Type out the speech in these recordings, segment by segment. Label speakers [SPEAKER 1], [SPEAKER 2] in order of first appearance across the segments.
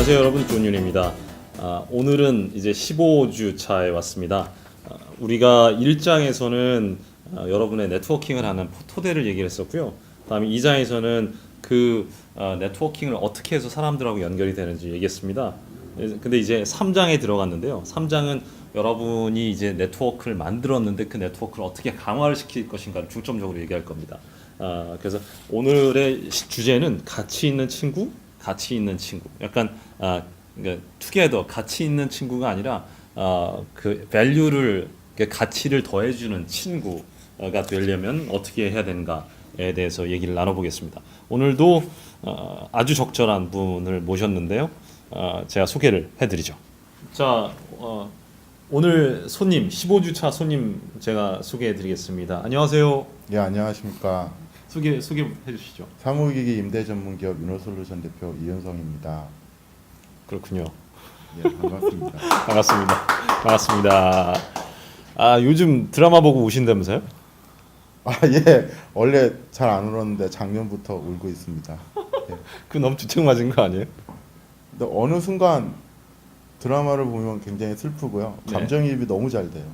[SPEAKER 1] 안녕하세요 여러분, 존윤입니다. 오늘은 이제 15주 차에 왔습니다. 우리가 1장에서는 여러분의 네트워킹을 하는 토대를 얘기를 했었고요. 다음에 2장에서는 그 네트워킹을 어떻게 해서 사람들하고 연결이 되는지 얘기했습니다. 근데 이제 3장에 들어갔는데요. 3장은 여러분이 이제 네트워크를 만들었는데 그 네트워크를 어떻게 강화를 시킬 것인가를 중점적으로 얘기할 겁니다. 그래서 오늘의 주제는 가치 있는 친구, 가치 있는 친구. 약간 그러니까 투게더 가치 있는 친구가 아니라 그 밸류를 가치를 더해주는 친구가 되려면 어떻게 해야 되는가에 대해서 얘기를 나눠보겠습니다. 오늘도 아주 적절한 분을 모셨는데요. 제가 소개를 해드리죠. 자, 오늘 손님 15주차 손님 제가 소개해드리겠습니다. 안녕하세요.
[SPEAKER 2] 예, 안녕하십니까.
[SPEAKER 1] 소개해 주시죠.
[SPEAKER 2] 사무기기 임대 전문기업 유노솔루션 대표 이현성입니다.
[SPEAKER 1] 그렇군요.
[SPEAKER 2] 예, 반갑습니다.
[SPEAKER 1] 반갑습니다. 반갑습니다. 요즘 드라마 보고 우신다면서요?
[SPEAKER 2] 예, 원래 잘 안 울었는데 작년부터 울고 있습니다. 예.
[SPEAKER 1] 그 너무 주책 맞은 거 아니에요?
[SPEAKER 2] 근데 어느 순간 드라마를 보면 굉장히 슬프고요.
[SPEAKER 1] 네.
[SPEAKER 2] 감정이입이 너무 잘 돼요.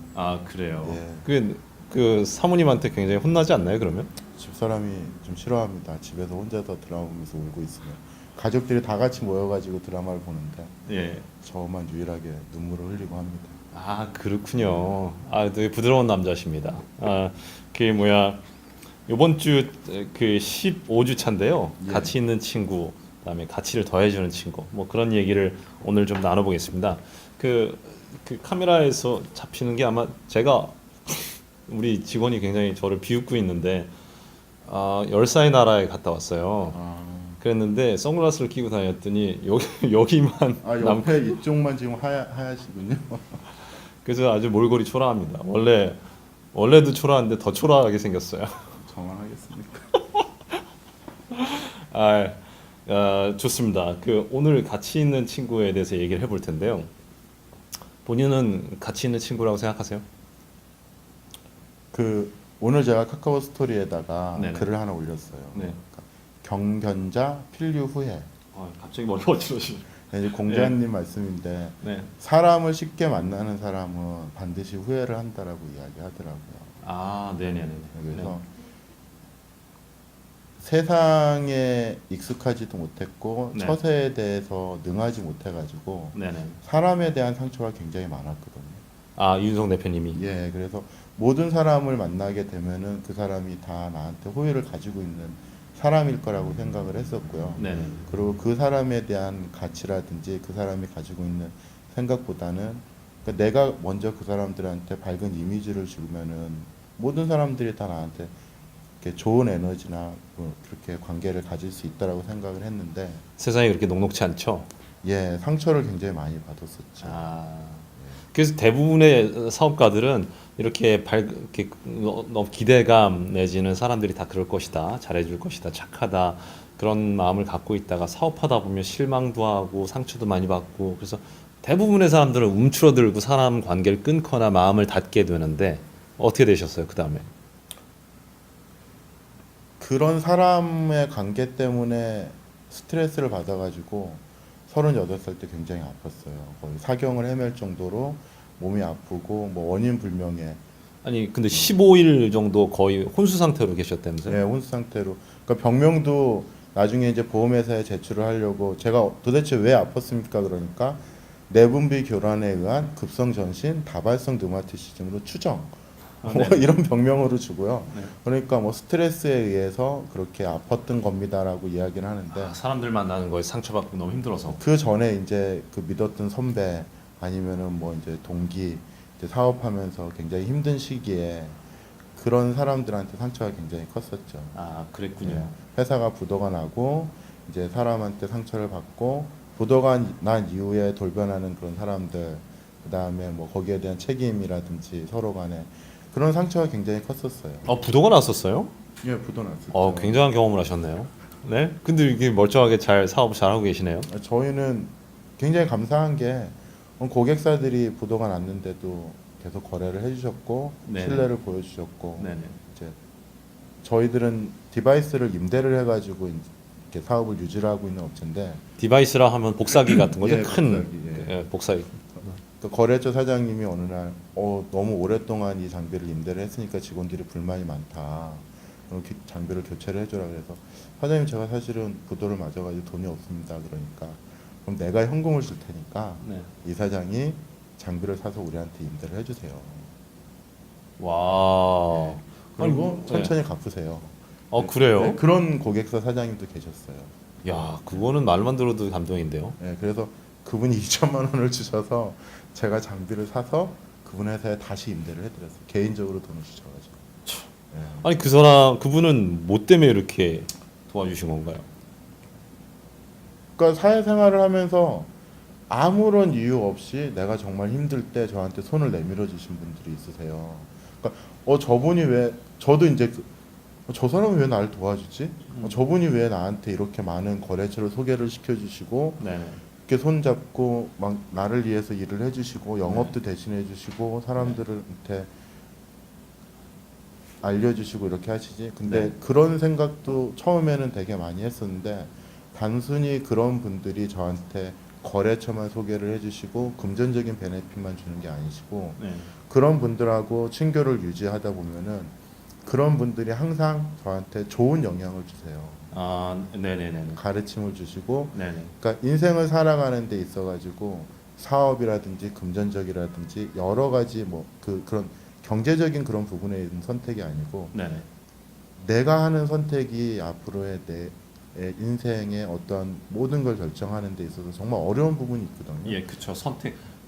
[SPEAKER 1] 그래요.
[SPEAKER 2] 예.
[SPEAKER 1] 그 사모님한테 굉장히 혼나지 않나요, 그러면?
[SPEAKER 2] 집사람이 좀 싫어합니다. 집에서 혼자서 드라마 보면서 울고 있으면. 가족들이 다 같이 모여가지고 드라마를 보는데
[SPEAKER 1] 예.
[SPEAKER 2] 저만 유일하게 눈물을 흘리고 합니다.
[SPEAKER 1] 그렇군요. 되게 부드러운 남자십니다. 그 뭐야, 요번 주 그 15주 차인데요.
[SPEAKER 2] 예.
[SPEAKER 1] 가치 있는 친구, 그다음에 가치를 더해주는 친구, 뭐 그런 얘기를 오늘 좀 나눠보겠습니다. 그 카메라에서 잡히는 게 아마 제가 우리 직원이 굉장히 저를 비웃고 있는데, 열사의 나라에 갔다 왔어요. 그랬는데 선글라스를 끼고 다녔더니 여기만
[SPEAKER 2] 옆에 이쪽만 지금 하얗시군요.
[SPEAKER 1] 그래서 아주 몰골이 초라합니다. 원래도 초라한데 더 초라하게 생겼어요.
[SPEAKER 2] 정황하겠습니까?
[SPEAKER 1] 좋습니다. 오늘 가치 있는 친구에 대해서 얘기를 해볼 텐데요. 본인은 가치 있는 친구라고 생각하세요?
[SPEAKER 2] 오늘 제가 카카오 스토리에다가
[SPEAKER 1] 네네.
[SPEAKER 2] 글을 하나 올렸어요.
[SPEAKER 1] 네.
[SPEAKER 2] 경견자 필류 후회.
[SPEAKER 1] 갑자기 머리가 어지러지네.
[SPEAKER 2] 이제 공자님 말씀인데
[SPEAKER 1] 네.
[SPEAKER 2] 사람을 쉽게 만나는 사람은 반드시 후회를 한다라고 이야기하더라고요.
[SPEAKER 1] 네네네.
[SPEAKER 2] 그래서 세상에 익숙하지도 못했고
[SPEAKER 1] 네.
[SPEAKER 2] 처세에 대해서 능하지 못해가지고
[SPEAKER 1] 네네.
[SPEAKER 2] 사람에 대한 상처가 굉장히 많았거든요.
[SPEAKER 1] 이윤성 대표님이.
[SPEAKER 2] 예, 그래서 모든 사람을 만나게 되면은 그 사람이 다 나한테 호의를 가지고 있는 사람일 거라고 생각을 했었고요.
[SPEAKER 1] 네네.
[SPEAKER 2] 그리고 그 사람에 대한 가치라든지 그 사람이 가지고 있는 생각보다는 그러니까 내가 먼저 그 사람들한테 밝은 이미지를 주면은 모든 사람들이 다 나한테 이렇게 좋은 에너지나 그렇게 관계를 가질 수 있다라고 생각을 했는데
[SPEAKER 1] 세상이 그렇게 녹록치 않죠.
[SPEAKER 2] 예, 상처를 굉장히 많이 받았었죠.
[SPEAKER 1] 그래서 대부분의 사업가들은 이렇게 너무 기대감 내지는 사람들이 다 그럴 것이다, 잘해줄 것이다, 착하다, 그런 마음을 갖고 있다가 사업하다 보면 실망도 하고 상처도 많이 받고, 그래서 대부분의 사람들은 움츠러들고 사람 관계를 끊거나 마음을 닫게 되는데, 어떻게 되셨어요, 그 다음에?
[SPEAKER 2] 그런 사람의 관계 때문에 스트레스를 받아가지고 38살 때 굉장히 아팠어요. 거의 사경을 헤맬 정도로 몸이 아프고 뭐 원인 불명의
[SPEAKER 1] 근데 15일 정도 거의 혼수 상태로 계셨다면서요?
[SPEAKER 2] 예, 혼수 상태로. 그러니까 병명도 나중에 이제 보험회사에 제출을 하려고 제가 도대체 왜 아팠습니까? 그러니까 내분비 교란에 의한 급성 전신 다발성 르마티시즘으로 추정. 뭐 이런 병명으로 주고요.
[SPEAKER 1] 네.
[SPEAKER 2] 그러니까 뭐 스트레스에 의해서 그렇게 아팠던 겁니다라고 이야기를 하는데
[SPEAKER 1] 사람들 만나는 거에 상처받고 너무 힘들어서.
[SPEAKER 2] 그 전에 이제 그 믿었던 선배 아니면은 뭐 이제 동기 이제 사업하면서 굉장히 힘든 시기에 그런 사람들한테 상처가 굉장히 컸었죠.
[SPEAKER 1] 그랬군요.
[SPEAKER 2] 예. 회사가 부도가 나고 이제 사람한테 상처를 받고 부도가 난 이후에 돌변하는 그런 사람들 그다음에 뭐 거기에 대한 책임이라든지 서로 간에 그런 상처가 굉장히 컸었어요.
[SPEAKER 1] 부도가 났었어요?
[SPEAKER 2] 예, 부도 났었죠.
[SPEAKER 1] 굉장한 경험을 하셨네요. 네? 근데 이게 멀쩡하게 사업을 잘하고 계시네요.
[SPEAKER 2] 저희는 굉장히 감사한 게 고객사들이 부도가 났는데도 계속 거래를 해주셨고
[SPEAKER 1] 네네.
[SPEAKER 2] 신뢰를 보여주셨고
[SPEAKER 1] 네네.
[SPEAKER 2] 이제 저희들은 디바이스를 임대를 해가지고 이렇게 사업을 유지를 하고 있는 업체인데
[SPEAKER 1] 디바이스라 하면 복사기 같은 거죠.
[SPEAKER 2] 예,
[SPEAKER 1] 큰
[SPEAKER 2] 복사기, 예.
[SPEAKER 1] 복사기.
[SPEAKER 2] 그 거래처 사장님이 어느 날 너무 오랫동안 이 장비를 임대를 했으니까 직원들이 불만이 많다. 그럼 장비를 교체를 해줘라 그래서 사장님 제가 사실은 부도를 맞아가지고 돈이 없습니다. 그러니까 그럼 내가 현금을 줄 테니까
[SPEAKER 1] 네.
[SPEAKER 2] 이 사장이 장비를 사서 우리한테 임대를 해주세요.
[SPEAKER 1] 와.
[SPEAKER 2] 그리고
[SPEAKER 1] 아니,
[SPEAKER 2] 천천히 갚으세요.
[SPEAKER 1] 그래요?
[SPEAKER 2] 네, 그런 고객사 사장님도 계셨어요.
[SPEAKER 1] 야, 그거는 말만 들어도 감동인데요.
[SPEAKER 2] 네, 그래서 그분이 2천만 원을 주셔서 제가 장비를 사서 그분 회사에 다시 임대를 해드렸어요. 개인적으로 돈을 주셔가지고. 네.
[SPEAKER 1] 아니 그분은 뭐 때문에 이렇게 도와주신 건가요?
[SPEAKER 2] 그러니까 사회생활을 하면서 아무런 이유 없이 내가 정말 힘들 때 저한테 손을 내밀어 주신 분들이 있으세요. 그러니까 저분이 왜 저도 이제 저 사람은 왜 나를 도와주지? 저분이 왜 나한테 이렇게 많은 거래처를 소개를 시켜주시고
[SPEAKER 1] 네.
[SPEAKER 2] 이렇게 손잡고 막 나를 위해서 일을 해주시고 영업도 대신해 주시고 사람들한테 알려주시고 이렇게 하시지. 근데
[SPEAKER 1] 네.
[SPEAKER 2] 그런 생각도 처음에는 되게 많이 했었는데 단순히 그런 분들이 저한테 거래처만 소개를 해주시고 금전적인 베네핏만 주는 게 아니시고
[SPEAKER 1] 네.
[SPEAKER 2] 그런 분들하고 친교를 유지하다 보면은 그런 분들이 항상 저한테 좋은 영향을 주세요.
[SPEAKER 1] 아, 네네네.
[SPEAKER 2] 가르침을 주시고
[SPEAKER 1] 네네.
[SPEAKER 2] 그러니까 인생을 살아가는 데 있어가지고 사업이라든지 금전적이라든지 여러 가지 뭐 그런 경제적인 그런 부분에 있는 선택이 아니고
[SPEAKER 1] 네네.
[SPEAKER 2] 내가 하는 선택이 앞으로의 내 인생의 어떤 모든 걸 결정하는 데 있어서 정말 어려운 부분이 있거든요.
[SPEAKER 1] 예, 그렇죠.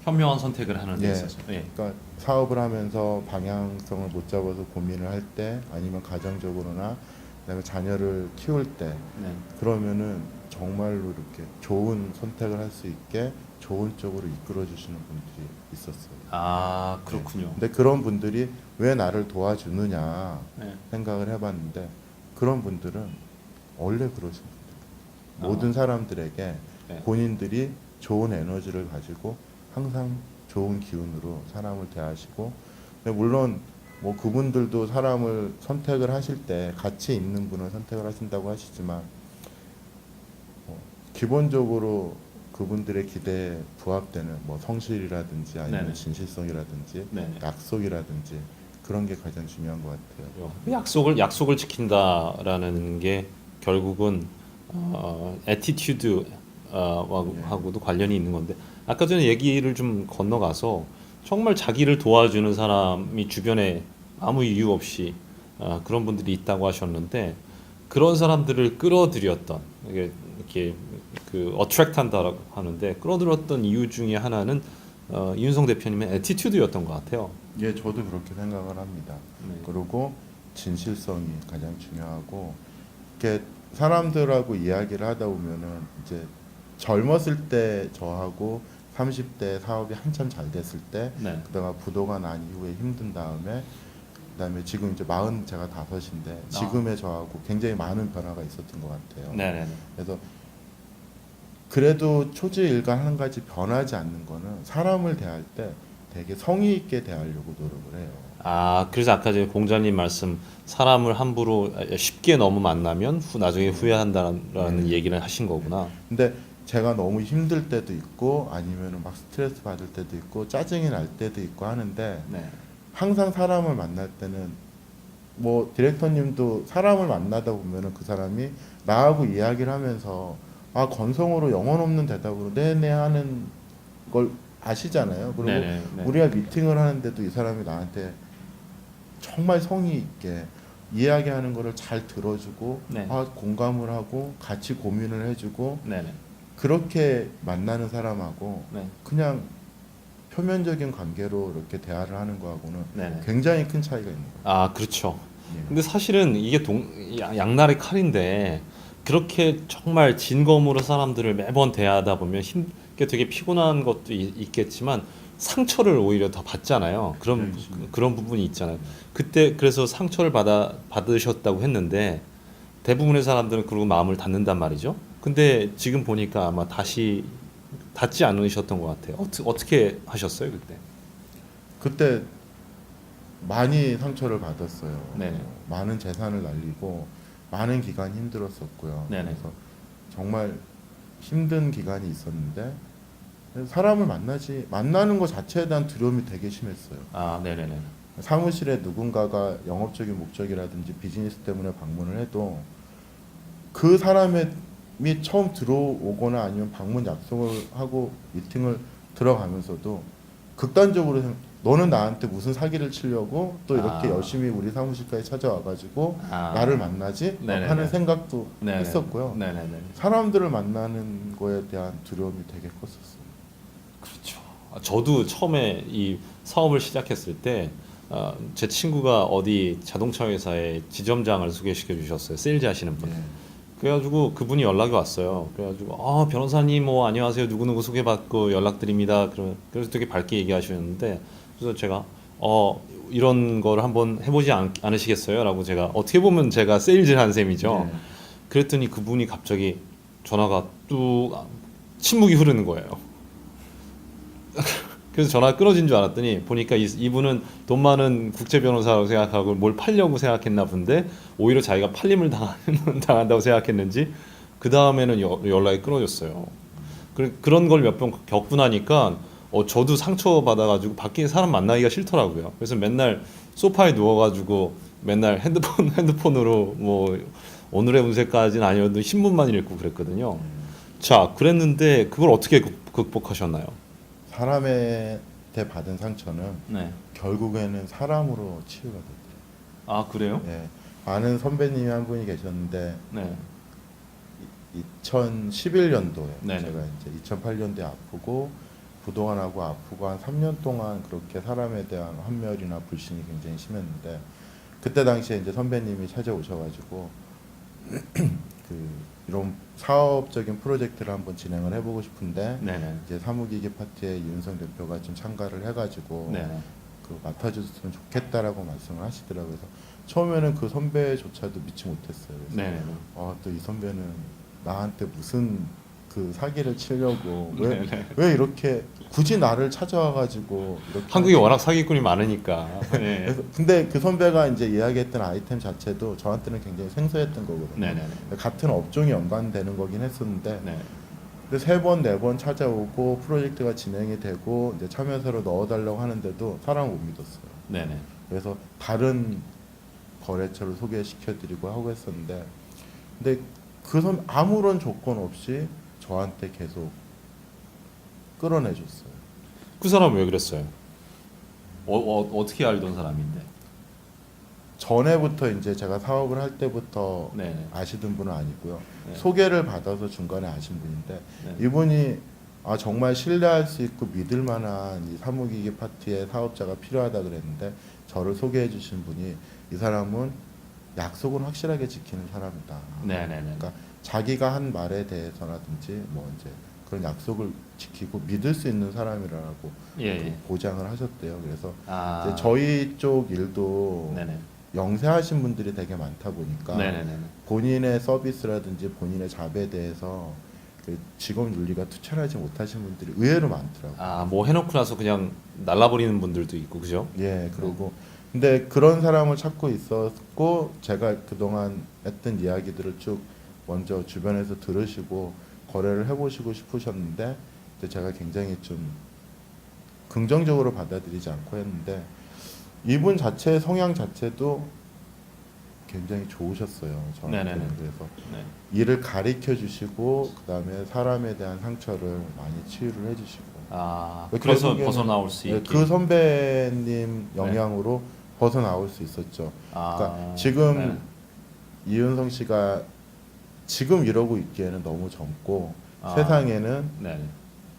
[SPEAKER 1] 현명한 선택을 하는 데
[SPEAKER 2] 예.
[SPEAKER 1] 있어서. 예.
[SPEAKER 2] 그러니까 사업을 하면서 방향성을 못 잡아서 고민을 할 때 아니면 가정적으로나 그다음에 자녀를 키울 때
[SPEAKER 1] 네.
[SPEAKER 2] 그러면은 정말로 이렇게 좋은 선택을 할 수 있게 좋은 쪽으로 이끌어 주시는 분들이 있었어요.
[SPEAKER 1] 아, 그렇군요.
[SPEAKER 2] 근데 그런 분들이 왜 나를 도와주느냐
[SPEAKER 1] 네.
[SPEAKER 2] 생각을 해봤는데 그런 분들은 원래 그러신 분들.
[SPEAKER 1] 아.
[SPEAKER 2] 모든 사람들에게
[SPEAKER 1] 네.
[SPEAKER 2] 본인들이 좋은 에너지를 가지고 항상 좋은 기운으로 사람을 대하시고 근데 물론 뭐 그분들도 사람을 선택을 하실 때 가치 있는 분을 선택을 하신다고 하시지만 기본적으로 그분들의 기대에 부합되는 뭐 성실이라든지 아니면
[SPEAKER 1] 네네.
[SPEAKER 2] 진실성이라든지
[SPEAKER 1] 네네.
[SPEAKER 2] 약속이라든지 그런 게 가장 중요한 것 같아요.
[SPEAKER 1] 약속을 지킨다라는 게 결국은 애티튜드 하고도 관련이 있는 건데 아까 전에 얘기를 좀 건너가서 정말 자기를 도와주는 사람이 주변에 아무 이유 없이 그런 분들이 있다고 하셨는데 그런 사람들을 끌어들였던 이렇게 그 어트랙트한다라고 하는데 끌어들였던 이유 중에 하나는 이윤성 대표님의 애티튜드였던 것 같아요.
[SPEAKER 2] 예, 저도 그렇게 생각을 합니다.
[SPEAKER 1] 네.
[SPEAKER 2] 그리고 진실성이 가장 중요하고 이렇게 사람들하고 이야기를 하다 보면은 이제 젊었을 때 저하고 30대 사업이 한참 잘 됐을 때
[SPEAKER 1] 네.
[SPEAKER 2] 그다가 부도가 난 이후에 힘든 다음에 그다음에 지금 이제 40 제가 5인데 지금의 저하고 굉장히 많은 변화가 있었던 것 같아요.
[SPEAKER 1] 네네.
[SPEAKER 2] 그래서 그래도 초지일간 한 가지 변하지 않는 거는 사람을 대할 때 되게 성의 있게 대하려고 노력을 해요.
[SPEAKER 1] 아, 그래서 아까 전에 공자님 말씀 사람을 함부로 쉽게 너무 만나면 나중에 후회한다라는 얘기를 하신 거구나.
[SPEAKER 2] 근데 제가 너무 힘들 때도 있고 아니면은 막 스트레스 받을 때도 있고 짜증이 날 때도 있고 하는데
[SPEAKER 1] 네.
[SPEAKER 2] 항상 사람을 만날 때는 뭐 디렉터님도 사람을 만나다 보면은 그 사람이 나하고 이야기를 하면서 건성으로 영혼 없는 대답으로 네네 하는 걸 아시잖아요. 그리고
[SPEAKER 1] 네네, 네.
[SPEAKER 2] 우리가 미팅을 하는데도 이 사람이 나한테 정말 성의 있게 이야기하는 거를 잘 들어주고
[SPEAKER 1] 네.
[SPEAKER 2] 공감을 하고 같이 고민을 해주고
[SPEAKER 1] 네네.
[SPEAKER 2] 그렇게 만나는 사람하고
[SPEAKER 1] 네.
[SPEAKER 2] 그냥 표면적인 관계로 이렇게 대화를 하는 거하고는
[SPEAKER 1] 네네.
[SPEAKER 2] 굉장히 큰 차이가 있는 거예요.
[SPEAKER 1] 아, 그렇죠.
[SPEAKER 2] 예.
[SPEAKER 1] 근데 사실은 이게 양날의 칼인데 그렇게 정말 진검으로 사람들을 매번 대하다 보면 이게 되게 피곤한 것도 있겠지만 상처를 오히려 더 받잖아요. 그런 부분이 있잖아요. 그때 그래서 상처를 받으셨다고 했는데 대부분의 사람들은 그러고 마음을 닫는단 말이죠. 근데 지금 보니까 아마 다시 닫지 않으셨던 것 같아요. 어떻게 하셨어요 그때?
[SPEAKER 2] 그때 많이 상처를 받았어요.
[SPEAKER 1] 네.
[SPEAKER 2] 많은 재산을 날리고 많은 기간 힘들었었고요.
[SPEAKER 1] 네네.
[SPEAKER 2] 그래서 정말 힘든 기간이 있었는데 사람을 만나는 것 자체에 대한 두려움이 되게 심했어요.
[SPEAKER 1] 아, 네네네.
[SPEAKER 2] 사무실에 누군가가 영업적인 목적이라든지 비즈니스 때문에 방문을 해도 그 사람이 처음 들어오거나 아니면 방문 약속을 하고 미팅을 들어가면서도 극단적으로 너는 나한테 무슨 사기를 치려고 또 이렇게
[SPEAKER 1] 아.
[SPEAKER 2] 열심히 우리 사무실까지 찾아와가지고
[SPEAKER 1] 아.
[SPEAKER 2] 나를 만나지? 막
[SPEAKER 1] 네네네.
[SPEAKER 2] 하는 생각도
[SPEAKER 1] 네네.
[SPEAKER 2] 했었고요.
[SPEAKER 1] 네네네.
[SPEAKER 2] 사람들을 만나는 거에 대한 두려움이 되게 컸었어요.
[SPEAKER 1] 그렇죠. 저도 처음에 이 사업을 시작했을 때 제 친구가 어디 자동차 회사에 지점장을 소개시켜 주셨어요. 세일즈 하시는 분.
[SPEAKER 2] 예.
[SPEAKER 1] 그래가지고 그분이 연락이 왔어요. 그래가지고 변호사님 뭐 안녕하세요, 누구누구 소개받고 연락드립니다. 그래서 되게 밝게 얘기하셨는데, 그래서 제가 이런 걸 한번 해보지 않으시겠어요?라고 제가, 어떻게 보면 제가 세일즈를 한 셈이죠.
[SPEAKER 2] 예.
[SPEAKER 1] 그랬더니 그분이 갑자기 전화가 뚝, 침묵이 흐르는 거예요. 그래서 전화가 끊어진 줄 알았더니 보니까 이분은 돈 많은 국제 변호사라고 생각하고 뭘 팔려고 생각했나 본데, 오히려 자기가 팔림을 당한다고 생각했는지 그 다음에는 연락이 끊어졌어요. 그런 걸 몇 번 겪고 나니까 저도 상처 받아가지고 밖에 사람 만나기가 싫더라고요. 그래서 맨날 소파에 누워가지고 맨날 핸드폰으로 뭐 오늘의 운세까지는 아니어도 신문만 읽고 그랬거든요. 자, 그랬는데 그걸 어떻게 극복하셨나요?
[SPEAKER 2] 사람한테 받은 상처는
[SPEAKER 1] 네.
[SPEAKER 2] 결국에는 사람으로 치유가 되더라고요.
[SPEAKER 1] 아, 그래요?
[SPEAKER 2] 예. 아는 선배님이 한 분이 계셨는데
[SPEAKER 1] 네.
[SPEAKER 2] 2011년도에
[SPEAKER 1] 네네.
[SPEAKER 2] 제가 이제 2008년도에 아프고 부동안하고 아프고 한 3년 동안 그렇게 사람에 대한 환멸이나 불신이 굉장히 심했는데, 그때 당시에 이제 선배님이 찾아오셔가지고 그 이런 사업적인 프로젝트를 한번 진행을 해보고 싶은데
[SPEAKER 1] 네네.
[SPEAKER 2] 이제 사무기기 파티에 이윤성 대표가 좀 참가를 해가지고
[SPEAKER 1] 네네.
[SPEAKER 2] 그 맡아줬으면 좋겠다라고 말씀을 하시더라고요. 그래서 처음에는 그 선배조차도 믿지 못했어요. 그래서
[SPEAKER 1] 네네.
[SPEAKER 2] 또 이 선배는 나한테 무슨 그 사기를 치려고
[SPEAKER 1] 네네.
[SPEAKER 2] 왜 이렇게 굳이 나를 찾아와가지고 이렇게
[SPEAKER 1] 한국에
[SPEAKER 2] 하지?
[SPEAKER 1] 워낙 사기꾼이 많으니까. 네.
[SPEAKER 2] 그래서 근데 그 선배가 이제 이야기했던 아이템 자체도 저한테는 굉장히 생소했던 거거든요.
[SPEAKER 1] 네네네.
[SPEAKER 2] 같은 업종이 연관되는 거긴 했었는데,
[SPEAKER 1] 네.
[SPEAKER 2] 근데 3번, 4번 찾아오고 프로젝트가 진행이 되고 이제 참여서로 넣어달라고 하는데도 사람을 못 믿었어요.
[SPEAKER 1] 네네.
[SPEAKER 2] 그래서 다른 거래처를 소개시켜드리고 하고 했었는데, 근데 아무런 조건 없이 저한테 계속 끌어내줬어요.
[SPEAKER 1] 그 사람 왜 그랬어요? 어떻게 알던 사람인데?
[SPEAKER 2] 전에부터 이제 제가 사업을 할 때부터
[SPEAKER 1] 네.
[SPEAKER 2] 아시던 분은 아니고요.
[SPEAKER 1] 네.
[SPEAKER 2] 소개를 받아서 중간에 아신 분인데,
[SPEAKER 1] 네.
[SPEAKER 2] 이분이 정말 신뢰할 수 있고 믿을 만한 이 사무기기 파티의 사업자가 필요하다 그랬는데, 저를 소개해 주신 분이 이 사람은 약속은 확실하게 지키는 사람이다.
[SPEAKER 1] 네네네.
[SPEAKER 2] 그러니까 자기가 한 말에 대해서라든지 뭐 이제 그런 약속을 지키고 믿을 수 있는 사람이라고
[SPEAKER 1] 예.
[SPEAKER 2] 그
[SPEAKER 1] 예.
[SPEAKER 2] 보장을 하셨대요. 그래서
[SPEAKER 1] 아.
[SPEAKER 2] 이제 저희 쪽 일도
[SPEAKER 1] 네네.
[SPEAKER 2] 영세하신 분들이 되게 많다 보니까
[SPEAKER 1] 네네네.
[SPEAKER 2] 본인의 서비스라든지 본인의 잡에 대해서 그 직업 윤리가 투철하지 못하신 분들이 의외로 많더라고요.
[SPEAKER 1] 뭐 해놓고 나서 그냥 날라버리는 분들도 있고, 그죠?
[SPEAKER 2] 예, 그리고 근데 그런 사람을 찾고 있었고, 제가 그동안 했던 이야기들을 쭉 먼저 주변에서 들으시고 거래를 해보시고 싶으셨는데, 근데 제가 굉장히 좀 긍정적으로 받아들이지 않고 했는데, 이분 자체의 성향 자체도 굉장히 좋으셨어요. 저한테.
[SPEAKER 1] 네네네.
[SPEAKER 2] 그래서
[SPEAKER 1] 네.
[SPEAKER 2] 일을 가르쳐 주시고 그다음에 사람에 대한 상처를 많이 치유를 해주시고.
[SPEAKER 1] 그래서
[SPEAKER 2] 결국에는
[SPEAKER 1] 벗어나올 수 있게.
[SPEAKER 2] 그 선배님 영향으로 벗어나올 수 있었죠. 그러니까 지금 이윤성 씨가 지금 이러고 있기에는 너무 젊고 세상에는
[SPEAKER 1] 네.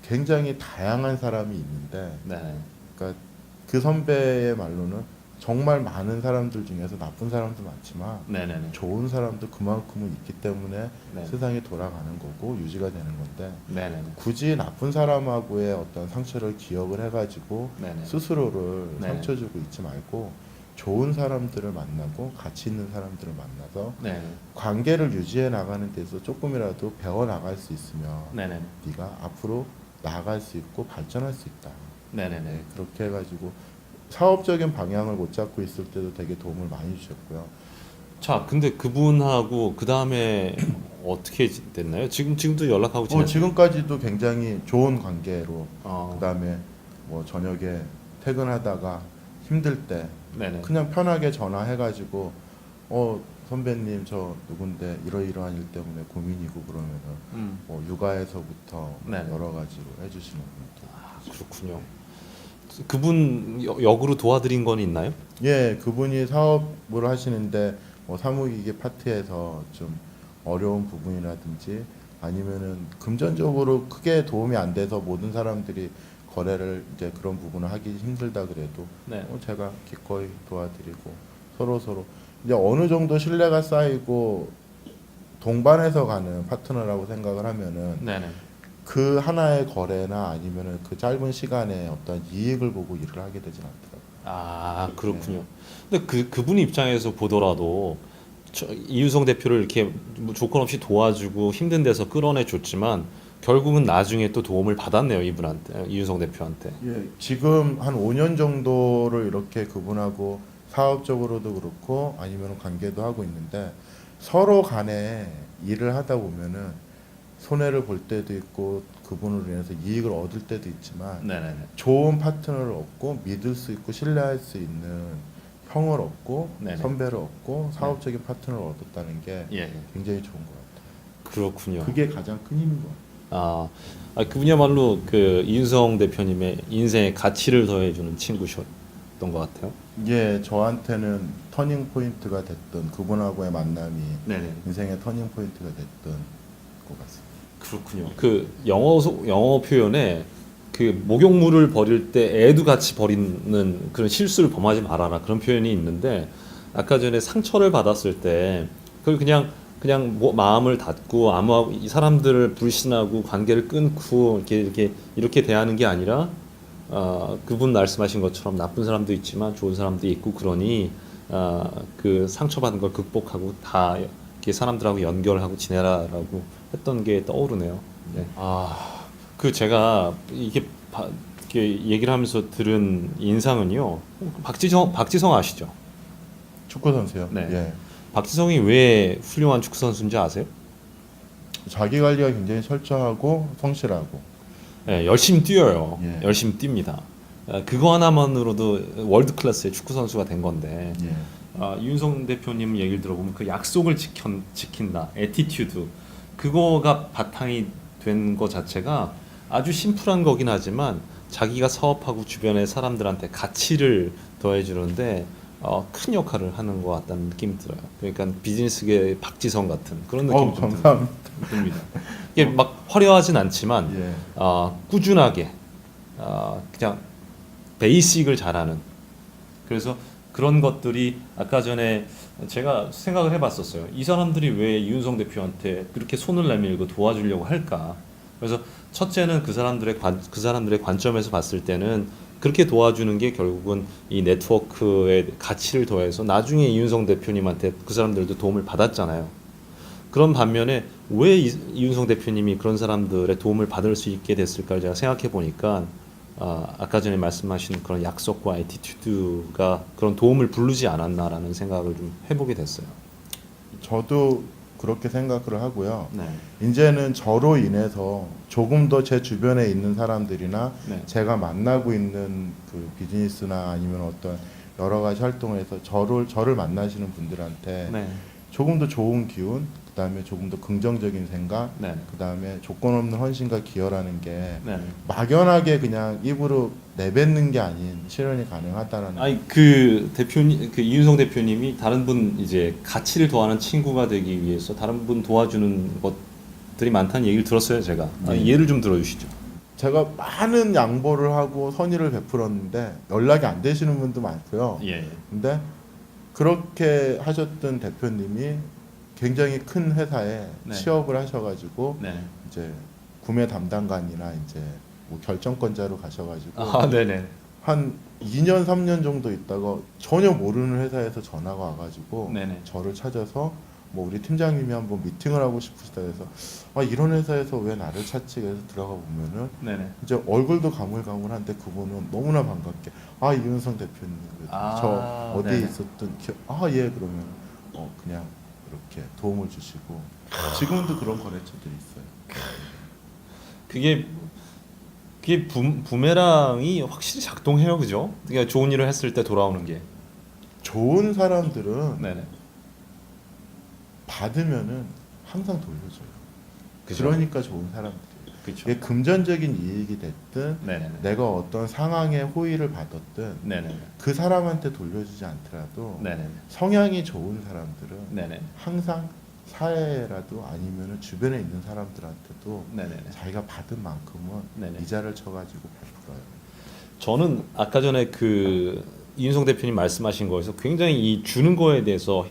[SPEAKER 2] 굉장히 다양한 사람이 있는데,
[SPEAKER 1] 네.
[SPEAKER 2] 그러니까 그 선배의 말로는 정말 많은 사람들 중에서 나쁜 사람도 많지만
[SPEAKER 1] 네네네.
[SPEAKER 2] 좋은 사람도 그만큼은 있기 때문에
[SPEAKER 1] 네.
[SPEAKER 2] 세상이 돌아가는 거고 유지가 되는 건데,
[SPEAKER 1] 네네네.
[SPEAKER 2] 굳이 나쁜 사람하고의 어떤 상처를 기억을 해가지고
[SPEAKER 1] 네네.
[SPEAKER 2] 스스로를
[SPEAKER 1] 네.
[SPEAKER 2] 상처 주고 있지 말고 좋은 사람들을 만나고 가치 있는 사람들을 만나서
[SPEAKER 1] 네.
[SPEAKER 2] 관계를 유지해 나가는 데서 조금이라도 배워 나갈 수 있으면
[SPEAKER 1] 네네.
[SPEAKER 2] 네가 앞으로 나아갈 수 있고 발전할 수 있다.
[SPEAKER 1] 네네네.
[SPEAKER 2] 네, 그렇게 해가지고 사업적인 방향을 못 잡고 있을 때도 되게 도움을 많이 주셨고요.
[SPEAKER 1] 자, 근데 그분하고 그 다음에 어떻게 됐나요? 지금도 연락하고 지내요?
[SPEAKER 2] 지금까지도 굉장히 좋은 관계로
[SPEAKER 1] 어,
[SPEAKER 2] 그다음에 뭐 저녁에 퇴근하다가 힘들 때
[SPEAKER 1] 네네.
[SPEAKER 2] 그냥 편하게 전화해가지고 선배님 저 누군데 이러이러한 일 때문에 고민이고 그러면은 뭐 육아에서부터
[SPEAKER 1] 네.
[SPEAKER 2] 여러 가지로 해주시는 분들.
[SPEAKER 1] 그렇군요. 그분 역으로 도와드린 건 있나요?
[SPEAKER 2] 예, 그분이 사업을 하시는데 뭐 사무기계 파트에서 좀 어려운 부분이라든지 아니면은 금전적으로 크게 도움이 안 돼서 모든 사람들이 거래를 이제 그런 부분을 하기 힘들다 그래도
[SPEAKER 1] 네.
[SPEAKER 2] 제가 기꺼이 도와드리고 서로 이제 어느 정도 신뢰가 쌓이고 동반해서 가는 파트너라고 생각을 하면은
[SPEAKER 1] 네네.
[SPEAKER 2] 그 하나의 거래나 아니면은 그 짧은 시간에 어떤 이익을 보고 일을 하게 되진 않더라고요.
[SPEAKER 1] 아, 그렇군요. 근데 그분 입장에서 보더라도 이윤성 대표를 이렇게 뭐 조건 없이 도와주고 힘든 데서 끌어내 줬지만 결국은 나중에 또 도움을 받았네요, 이분한테, 이윤성 대표한테.
[SPEAKER 2] 예, 지금 한 5년 정도를 이렇게 그분하고 사업적으로도 그렇고 아니면 관계도 하고 있는데 서로 간에 일을 하다 보면은 손해를 볼 때도 있고 그분으로 인해서 이익을 얻을 때도 있지만
[SPEAKER 1] 네네네.
[SPEAKER 2] 좋은 파트너를 얻고 믿을 수 있고 신뢰할 수 있는 형을 얻고
[SPEAKER 1] 네네.
[SPEAKER 2] 선배를 얻고 사업적인 파트너를 얻었다는 게
[SPEAKER 1] 예.
[SPEAKER 2] 굉장히 좋은 것 같아요.
[SPEAKER 1] 그렇군요.
[SPEAKER 2] 그게 가장 큰 힘인 것 같아요.
[SPEAKER 1] 그분야말로 그 이윤성 대표님의 인생의 가치를 더해주는 친구셨던 것 같아요.
[SPEAKER 2] 이게 저한테는 터닝 포인트가 됐던 그분하고의 만남이
[SPEAKER 1] 네네.
[SPEAKER 2] 인생의 터닝 포인트가 됐던 것 같습니다.
[SPEAKER 1] 그렇군요. 그 영어 표현에 그 목욕물을 버릴 때 애도 같이 버리는 그런 실수를 범하지 말아라 그런 표현이 있는데 아까 전에 상처를 받았을 때 그걸 그냥 뭐 마음을 닫고 아무 이 사람들을 불신하고 관계를 끊고 이렇게 대하는 게 아니라 그분 말씀하신 것처럼 나쁜 사람도 있지만 좋은 사람도 있고 그러니 그 상처받은 걸 극복하고 다 이렇게 사람들하고 연결하고 지내라라고 했던 게 떠오르네요. 네. 그 제가 이렇게 얘기를 하면서 들은 인상은요. 박지성 아시죠?
[SPEAKER 2] 축구 선수요.
[SPEAKER 1] 네.
[SPEAKER 2] 예.
[SPEAKER 1] 박지성이 왜 훌륭한 축구 선수인지 아세요?
[SPEAKER 2] 자기 관리가 굉장히 철저하고 성실하고.
[SPEAKER 1] 네, 열심히 뛰어요.
[SPEAKER 2] 예.
[SPEAKER 1] 열심히 뜁니다. 그거 하나만으로도 월드 클래스의 축구 선수가 된 건데
[SPEAKER 2] 예.
[SPEAKER 1] 이윤성 대표님 얘기를 들어보면 그 약속을 지킨다, 애티튜드 그거가 바탕이 된 거 자체가 아주 심플한 거긴 하지만 자기가 사업하고 주변의 사람들한테 가치를 더해주는데 큰 역할을 하는 것 같다는 느낌이 들어요. 그러니까 비즈니스계의 박지성 같은 그런 느낌이 좀
[SPEAKER 2] 감사합니다.
[SPEAKER 1] 듭니다. 이게 막 화려하진 않지만
[SPEAKER 2] 예.
[SPEAKER 1] 꾸준하게 그냥 베이직을 잘하는 그래서 그런 것들이 아까 전에 제가 생각을 해봤었어요. 이 사람들이 왜 이윤성 대표한테 그렇게 손을 내밀고 도와주려고 할까? 그래서 첫째는 그 사람들의 관점에서 봤을 때는 그렇게 도와주는 게 결국은 이 네트워크의 가치를 더해서 나중에 이윤성 대표님한테 그 사람들도 도움을 받았잖아요. 그런 반면에 왜 이윤성 대표님이 그런 사람들의 도움을 받을 수 있게 됐을까 제가 생각해 보니까 아까 전에 말씀하신 그런 약속과 애티튜드가 그런 도움을 부르지 않았나라는 생각을 좀 해보게 됐어요.
[SPEAKER 2] 저도 그렇게 생각을 하고요.
[SPEAKER 1] 네.
[SPEAKER 2] 이제는 저로 인해서 조금 더 제 주변에 있는 사람들이나
[SPEAKER 1] 네.
[SPEAKER 2] 제가 만나고 있는 그 비즈니스나 아니면 어떤 여러 가지 활동을 해서 저를 만나시는 분들한테
[SPEAKER 1] 네.
[SPEAKER 2] 조금 더 좋은 기운, 그다음에 조금 더 긍정적인 생각,
[SPEAKER 1] 네.
[SPEAKER 2] 그다음에 조건 없는 헌신과 기여라는 게
[SPEAKER 1] 네.
[SPEAKER 2] 막연하게 그냥 입으로 내뱉는 게 아닌 실현이 가능하다라는.
[SPEAKER 1] 아니 그 대표님 그 이윤성 대표님이 다른 분 이제 가치를 더하는 친구가 되기 위해서 다른 분 도와주는 것들이 많다는 얘기를 들었어요 제가. 예를 좀 들어주시죠.
[SPEAKER 2] 제가 많은 양보를 하고 선의를 베풀었는데 연락이 안 되시는 분도 많고요.
[SPEAKER 1] 예.
[SPEAKER 2] 근데 그렇게 하셨던 대표님이 굉장히 큰 회사에
[SPEAKER 1] 네.
[SPEAKER 2] 취업을 하셔가지고
[SPEAKER 1] 네.
[SPEAKER 2] 이제 구매 담당관이나 이제 뭐 결정권자로 가셔가지고
[SPEAKER 1] 네네.
[SPEAKER 2] 한 2년 3년 정도 있다가 전혀 모르는 회사에서 전화가 와가지고
[SPEAKER 1] 네네.
[SPEAKER 2] 저를 찾아서 뭐 우리 팀장님이 한번 미팅을 하고 싶으시다 해서 이런 회사에서 왜 나를 찾지 해서 들어가 보면은
[SPEAKER 1] 네네.
[SPEAKER 2] 이제 얼굴도 가물가물한데 그분은 너무나 반갑게 이윤성 대표님 저 어디에
[SPEAKER 1] 네네.
[SPEAKER 2] 있었던 예 그러면 그냥 이렇게 도움을 주시고 지금도 그런 거래처들이 있어요.
[SPEAKER 1] 그게 부메랑이 확실히 작동해요, 그죠? 그러니까 좋은 일을 했을 때 돌아오는 게.
[SPEAKER 2] 좋은 사람들은
[SPEAKER 1] 네네.
[SPEAKER 2] 받으면은 항상 돌려줘요.
[SPEAKER 1] 그죠?
[SPEAKER 2] 그러니까 좋은 사람들이에요.
[SPEAKER 1] 그렇죠.
[SPEAKER 2] 이게 금전적인 이익이 됐든
[SPEAKER 1] 네네네.
[SPEAKER 2] 내가 어떤 상황에 호의를 받았든
[SPEAKER 1] 네네네.
[SPEAKER 2] 그 사람한테 돌려주지 않더라도
[SPEAKER 1] 네네네.
[SPEAKER 2] 성향이 좋은 사람들은
[SPEAKER 1] 네네.
[SPEAKER 2] 항상 사회라도 아니면 주변에 있는 사람들한테도
[SPEAKER 1] 네네네.
[SPEAKER 2] 자기가 받은 만큼은
[SPEAKER 1] 네네.
[SPEAKER 2] 이자를 쳐가지고 베풀어요.
[SPEAKER 1] 저는 아까 전에 그 이윤성 대표님 말씀하신 거에서 굉장히 이 주는 거에 대해서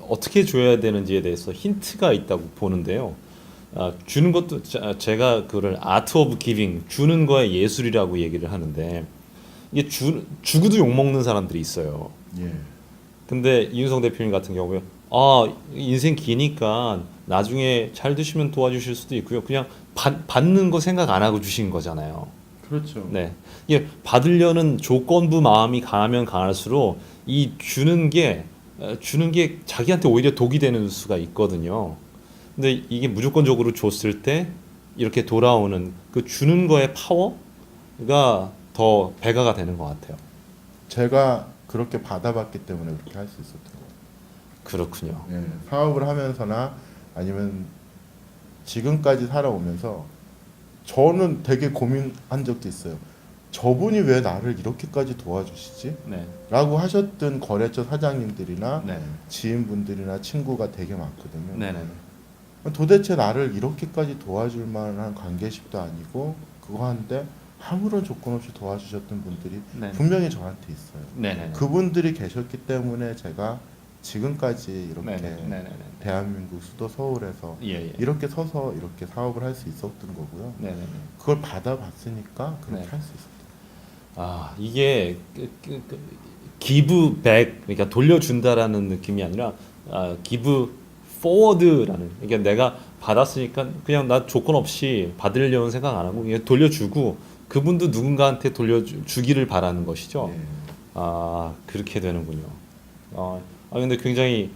[SPEAKER 1] 어떻게 줘야 되는지에 대해서 힌트가 있다고 보는데요. 주는 것도 제가 그걸 아트 오브 기빙, 주는 거의 예술이라고 얘기를 하는데 이게 주고도 욕 먹는 사람들이 있어요.
[SPEAKER 2] 예.
[SPEAKER 1] 근데 이윤성 대표님 같은 경우에 인생 기니까 나중에 잘 드시면 도와주실 수도 있고요. 그냥 받는 거 생각 안 하고 주신 거잖아요.
[SPEAKER 2] 그렇죠.
[SPEAKER 1] 네, 이게 받으려는 조건부 마음이 강하면 강할수록 이 주는 게 자기한테 오히려 독이 되는 수가 있거든요. 근데 이게 무조건적으로 줬을 때 이렇게 돌아오는 그 주는 거의 파워가 더 배가가 되는 것 같아요.
[SPEAKER 2] 제가 그렇게 받아봤기 때문에 그렇게 할 수 있었던 거예요.
[SPEAKER 1] 그렇군요.
[SPEAKER 2] 예, 사업을 하면서나 아니면 지금까지 살아오면서 저는 되게 고민한 적도 있어요. 저분이 왜 나를 이렇게까지 도와주시지?
[SPEAKER 1] 네,
[SPEAKER 2] 라고 하셨던 거래처 사장님들이나
[SPEAKER 1] 네,
[SPEAKER 2] 지인분들이나 친구가 되게 많거든요.
[SPEAKER 1] 네, 네,
[SPEAKER 2] 도대체 나를 이렇게까지 도와줄 만한 관계식도 아니고 그거 하는데 아무런 조건 없이 도와주셨던 분들이
[SPEAKER 1] 네,
[SPEAKER 2] 분명히 저한테 있어요.
[SPEAKER 1] 네, 네,
[SPEAKER 2] 그분들이 계셨기 때문에 제가 지금까지 이렇게
[SPEAKER 1] 네, 네, 네,
[SPEAKER 2] 대한민국 수도 서울에서
[SPEAKER 1] 예, 예,
[SPEAKER 2] 이렇게 서서 이렇게 사업을 할 수 있었던 거고요.
[SPEAKER 1] 네, 네, 네.
[SPEAKER 2] 그걸 받아봤으니까 그렇게
[SPEAKER 1] 네.
[SPEAKER 2] 할 수 있었던
[SPEAKER 1] 이게 give back, 그러니까 돌려준다라는 느낌이 아니라 give forward라는, 그러니까 내가 받았으니까 그냥 나 조건 없이 받으려는 생각 안 하고 그냥 돌려주고 그분도 누군가한테 돌려주기를 바라는 것이죠.
[SPEAKER 2] 예.
[SPEAKER 1] 그렇게 되는군요. 근데 굉장히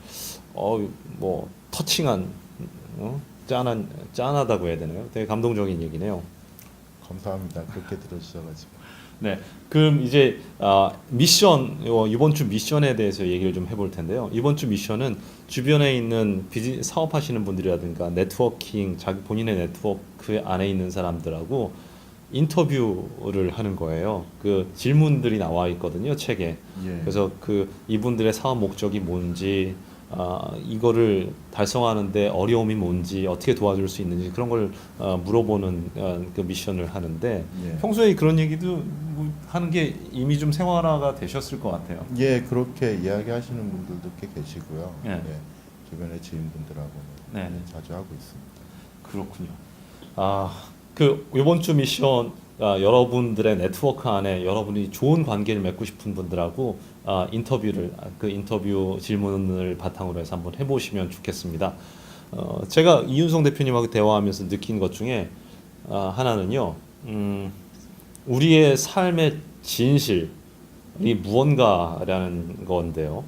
[SPEAKER 1] 뭐 터칭한, 짠하다고 해야 되나요? 되게 감동적인 얘기네요.
[SPEAKER 2] 감사합니다. 그렇게 들어주셔가지고.
[SPEAKER 1] 네, 그럼 이제 미션, 이번 주 미션에 대해서 얘기를 좀 해볼 텐데요. 이번 주 미션은 주변에 있는 사업하시는 분들이라든가 네트워킹, 자기 본인의 네트워크 안에 있는 사람들하고 인터뷰를 하는 거예요. 그 질문들이 나와 있거든요, 책에.
[SPEAKER 2] 예.
[SPEAKER 1] 그래서 그 이분들의 사업 목적이 뭔지, 이거를 달성하는데 어려움이 뭔지, 어떻게 도와줄 수 있는지 그런 걸 물어보는 그 미션을 하는데
[SPEAKER 2] 예.
[SPEAKER 1] 평소에 그런 얘기도 뭐 하는 게 이미 좀 생활화가 되셨을 것 같아요.
[SPEAKER 2] 예, 그렇게 이야기하시는 분들도 꽤 계시고요.
[SPEAKER 1] 예.
[SPEAKER 2] 주변의 지인분들하고는
[SPEAKER 1] 네, 네.
[SPEAKER 2] 자주 하고 있습니다.
[SPEAKER 1] 그렇군요. 그 이번 주 미션, 여러분들의 네트워크 안에 여러분이 좋은 관계를 맺고 싶은 분들하고 그 인터뷰 질문을 바탕으로 해서 한번 해보시면 좋겠습니다. 제가 이윤성 대표님하고 대화하면서 느낀 것 중에 하나는요, 우리의 삶의 진실이 무언가라는 건데요.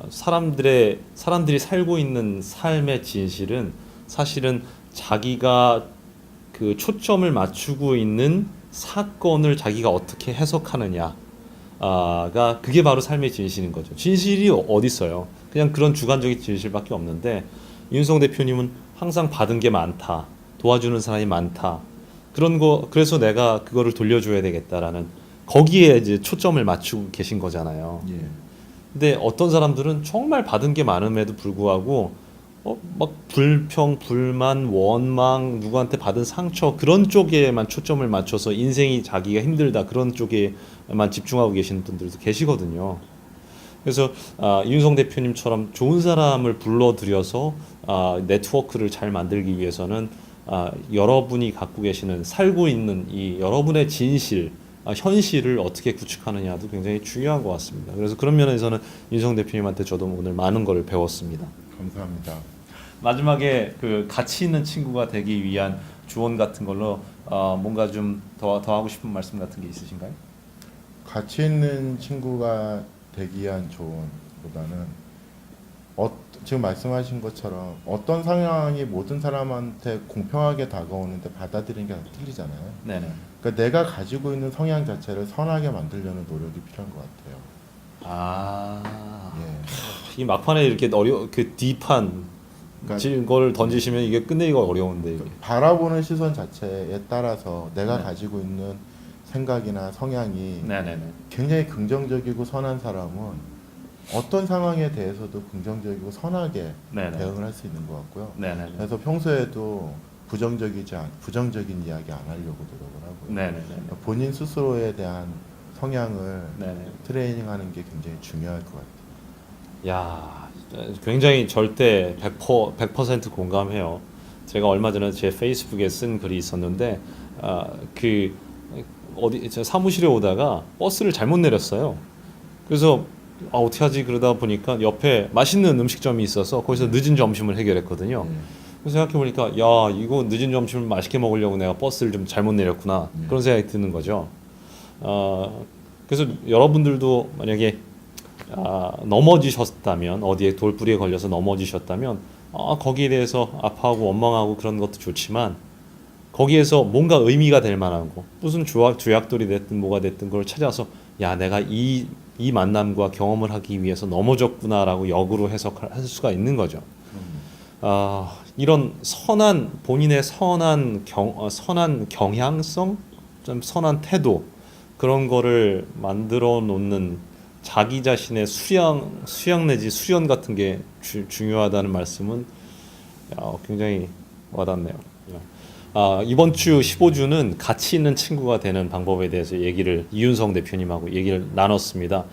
[SPEAKER 1] 사람들이 살고 있는 삶의 진실은 사실은 자기가 그 초점을 맞추고 있는 사건을 자기가 어떻게 해석하느냐가 그게 바로 삶의 진실인 거죠. 진실이 어디 있어요? 그냥 그런 주관적인 진실밖에 없는데 윤성 대표님은 항상 받은 게 많다, 도와주는 사람이 많다, 그런 거, 그래서 내가 그거를 돌려줘야 되겠다라는 거기에 이제 초점을 맞추고 계신 거잖아요.
[SPEAKER 2] 예.
[SPEAKER 1] 근데 어떤 사람들은 정말 받은 게 많음에도 불구하고 막 불평, 불만, 원망, 누구한테 받은 상처 그런 쪽에만 초점을 맞춰서 인생이 자기가 힘들다 그런 쪽에만 집중하고 계시는 분들도 계시거든요. 그래서 이윤성 대표님처럼 좋은 사람을 불러들여서 네트워크를 잘 만들기 위해서는 여러분이 갖고 계시는 살고 있는 이 여러분의 진실, 현실을 어떻게 구축하느냐도 굉장히 중요한 것 같습니다. 그래서 그런 면에서는 윤성 대표님한테 저도 오늘 많은 걸 배웠습니다.
[SPEAKER 2] 감사합니다.
[SPEAKER 1] 마지막에 그 가치 있는 친구가 되기 위한 조언 같은 걸로 뭔가 좀 더 하고 싶은 말씀 같은 게 있으신가요?
[SPEAKER 2] 가치 있는 친구가 되기 위한 조언보다는 지금 말씀하신 것처럼 어떤 상황이 모든 사람한테 공평하게 다가오는데 받아들이는 게 다 틀리잖아요.
[SPEAKER 1] 네네.
[SPEAKER 2] 그러니까 내가 가지고 있는 성향 자체를 선하게 만들려는 노력이 필요한 것 같아요.
[SPEAKER 1] 아,
[SPEAKER 2] 예.
[SPEAKER 1] 이 막판에 이렇게 그 딥한
[SPEAKER 2] 그러니까
[SPEAKER 1] 걸 던지시면 이게 끝내기가 어려운데 이게.
[SPEAKER 2] 바라보는 시선 자체에 따라서 내가
[SPEAKER 1] 네.
[SPEAKER 2] 가지고 있는 생각이나 성향이
[SPEAKER 1] 네네네.
[SPEAKER 2] 굉장히 긍정적이고 선한 사람은 어떤 상황에 대해서도 긍정적이고 선하게
[SPEAKER 1] 네네.
[SPEAKER 2] 대응을 할 수 있는 것 같고요.
[SPEAKER 1] 네네네.
[SPEAKER 2] 그래서 평소에도 부정적인 이야기 안 하려고 노력을 하고요.
[SPEAKER 1] 네네네.
[SPEAKER 2] 본인 스스로에 대한 성향을
[SPEAKER 1] 네네.
[SPEAKER 2] 트레이닝하는 게 굉장히 중요할 것 같아요.
[SPEAKER 1] 야, 굉장히 절대 100% 공감해요. 제가 얼마 전에 제 페이스북에 쓴 글이 있었는데, 그 어디 저 사무실에 오다가 버스를 잘못 내렸어요. 그래서 어떻게 하지 그러다 보니까 옆에 맛있는 음식점이 있어서 거기서 늦은 점심을 해결했거든요. 그래서 생각해 보니까 야, 이거 늦은 점심을 맛있게 먹으려고 내가 버스를 좀 잘못 내렸구나. 그런 생각이 드는 거죠. 그래서 여러분들도 만약에 넘어지셨다면, 어디에 돌부리에 걸려서 넘어지셨다면, 거기에 대해서 아파하고 원망하고 그런 것도 좋지만 거기에서 뭔가 의미가 될 만하고 무슨 주약돌이 됐든 뭐가 됐든 그걸 찾아서 야, 내가 이 만남과 경험을 하기 위해서 넘어졌구나라고 역으로 해석할 수가 있는 거죠. 이런 본인의 선한 경향성, 좀 선한 태도, 그런 거를 만들어 놓는 자기 자신의 수양 내지 수련 같은 게 중요하다는 말씀은 굉장히 와닿네요. 이번 주 15주는 가치 있는 친구가 되는 방법에 대해서 이윤성 대표님하고 얘기를 나눴습니다.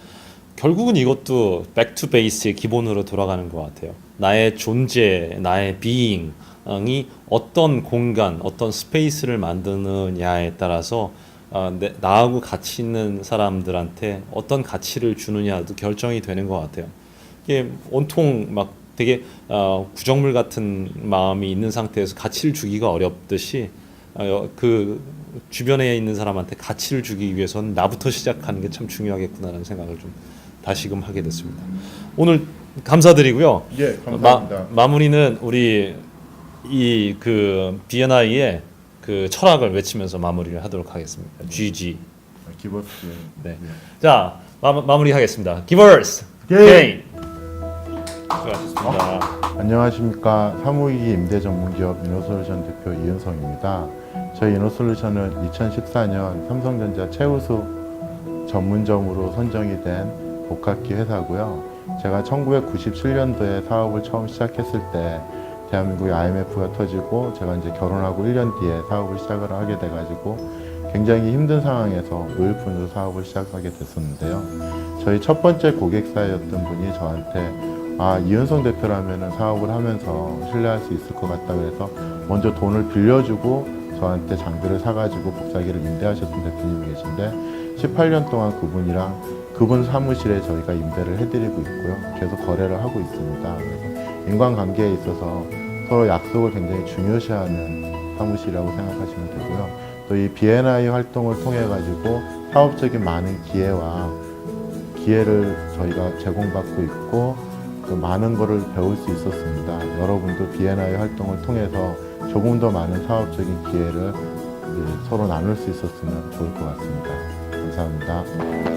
[SPEAKER 1] 결국은 이것도 back to base의 기본으로 돌아가는 것 같아요. 나의 존재, 나의 being이 어떤 공간, 어떤 스페이스를 만드느냐에 따라서 나하고 가치 있는 사람들한테 어떤 가치를 주느냐도 결정이 되는 것 같아요. 이게 온통 막 되게 구정물 같은 마음이 있는 상태에서 가치를 주기가 어렵듯이 그 주변에 있는 사람한테 가치를 주기 위해서는 나부터 시작하는 게 참 중요하겠구나라는 생각을 좀 다시금 하게 됐습니다. 오늘 감사드리고요.
[SPEAKER 2] 예, 감사합니다.
[SPEAKER 1] 마무리는 우리 그 B&I의 그 철학을 외치면서 마무리를 하도록 하겠습니다. GG.
[SPEAKER 2] 기버스.
[SPEAKER 1] 네. 자, 마무리하겠습니다. Givers Gain. 수고하셨습니다.
[SPEAKER 2] 안녕하십니까. 사무이기 임대 전문기업 이노솔루션 대표 이은성입니다. 저희 이노솔루션은 2014년 삼성전자 최우수 전문점으로 선정이 된 복합기 회사고요. 제가 1997년도에 사업을 처음 시작했을 때 대한민국의 IMF가 터지고 제가 이제 결혼하고 1년 뒤에 사업을 시작을 하게 돼가지고 굉장히 힘든 상황에서 무일푼으로 사업을 시작하게 됐었는데요. 저희 첫 번째 고객사였던 분이 저한테 이은성 대표라면 사업을 하면서 신뢰할 수 있을 것 같다 그래서 먼저 돈을 빌려주고 저한테 장비를 사가지고 복사기를 임대하셨던 대표님이 계신데 18년 동안 그분 사무실에 저희가 임대를 해드리고 있고요. 계속 거래를 하고 있습니다. 그래서 인간관계에 있어서 서로 약속을 굉장히 중요시하는 사무실이라고 생각하시면 되고요. 또 이 B&I 활동을 통해 가지고 사업적인 많은 기회를 저희가 제공받고 있고 또 많은 것을 배울 수 있었습니다. 여러분도 B&I 활동을 통해서 조금 더 많은 사업적인 기회를 서로 나눌 수 있었으면 좋을 것 같습니다. 감사합니다.